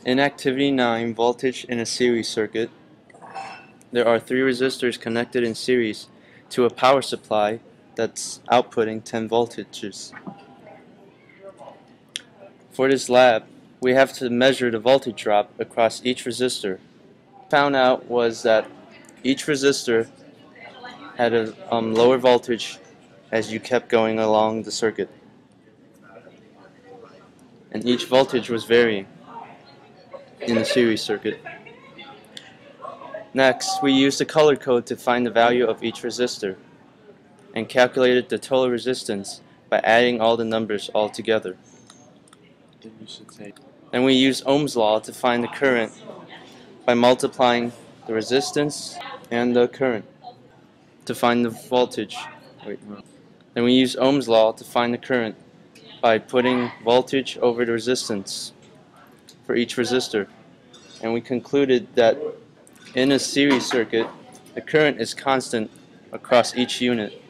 In Activity 9, Voltage in a Series Circuit, there are 3 resistors connected in series to a power supply that's outputting 10 voltages. For this lab, we have to measure the voltage drop across each resistor. What we found out was that each resistor had a lower voltage as you kept going along the circuit, and each voltage was varying in the series circuit. Next, we used the color code to find the value of each resistor and calculated the total resistance by adding all the numbers all together. Then we used Ohm's law to find the current by multiplying the resistance and the current to find the voltage. Then we used Ohm's law to find the current by putting voltage over the resistance for each resistor. And we concluded that in a series circuit, the current is constant across each unit.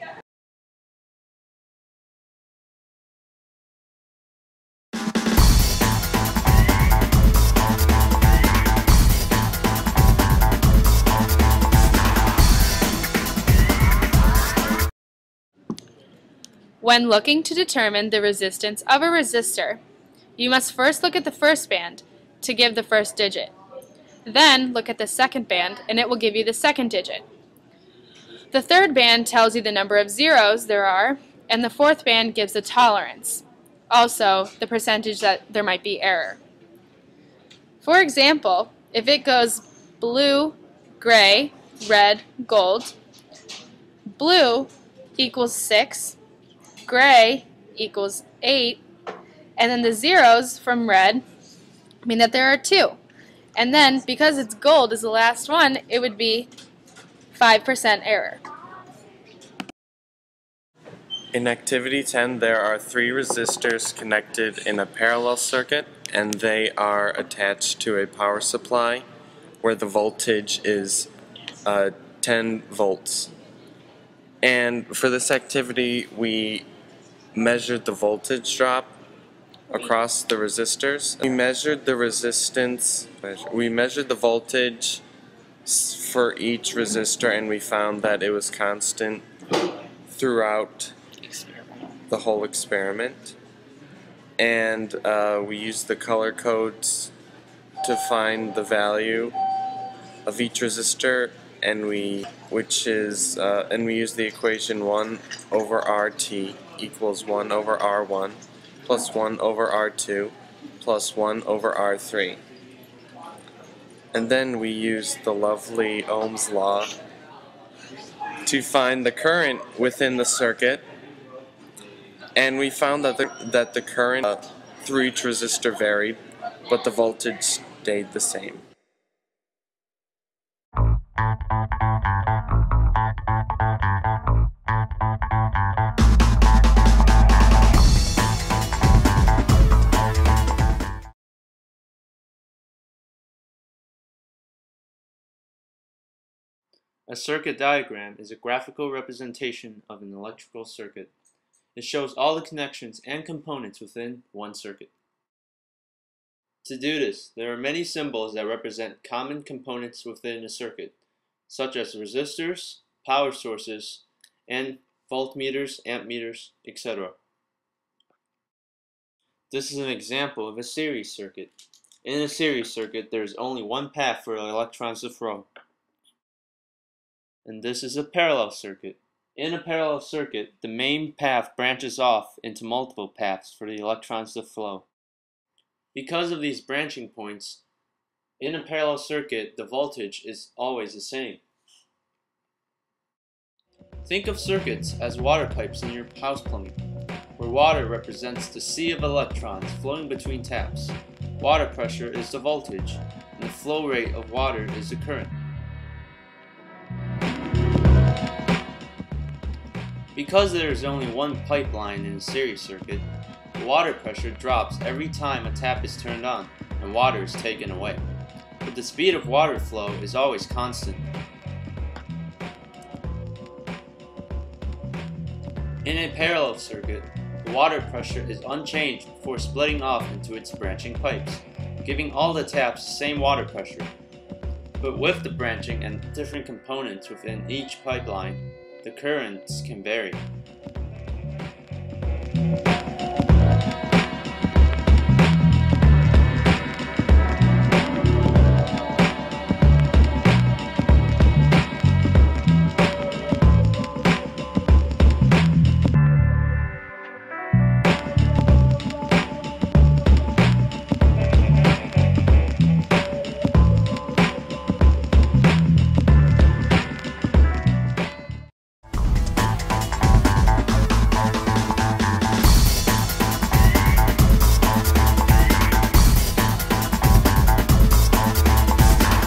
When looking to determine the resistance of a resistor, you must first look at the first band to give the first digit. Then look at the second band and it will give you the second digit. The third band tells you the number of zeros there are, and the fourth band gives the tolerance, also the percentage that there might be error. For example, if it goes blue, gray, red, gold, blue equals 6, gray equals 8, and then the zeros from red mean that there are 2. And then, because it's gold is the last one, it would be 5% error. In Activity 10, there are 3 resistors connected in a parallel circuit, and they are attached to a power supply where the voltage is 10 volts. And for this activity, we measured the voltage drop across the resistors. We measured the resistance, we measured the voltage for each resistor, and we found that it was constant throughout the whole experiment. And we used the color codes to find the value of each resistor, and we used the equation 1 over RT equals 1 over R1 plus 1 over R2 plus 1 over R3. And then we used the lovely Ohm's law to find the current within the circuit, and we found that the current through each resistor varied, but the voltage stayed the same. A circuit diagram is a graphical representation of an electrical circuit. It shows all the connections and components within one circuit. To do this, there are many symbols that represent common components within a circuit, such as resistors, power sources, and voltmeters, ammeters, etc. This is an example of a series circuit. In a series circuit, there is only one path for electrons to flow. And this is a parallel circuit. In a parallel circuit, the main path branches off into multiple paths for the electrons to flow. Because of these branching points, in a parallel circuit, the voltage is always the same. Think of circuits as water pipes in your house plumbing, where water represents the sea of electrons flowing between taps. Water pressure is the voltage, and the flow rate of water is the current. Because there is only one pipeline in a series circuit, the water pressure drops every time a tap is turned on and water is taken away. But the speed of water flow is always constant. In a parallel circuit, the water pressure is unchanged before splitting off into its branching pipes. giving all the taps the same water pressure. But with the branching and different components within each pipeline, the currents can vary.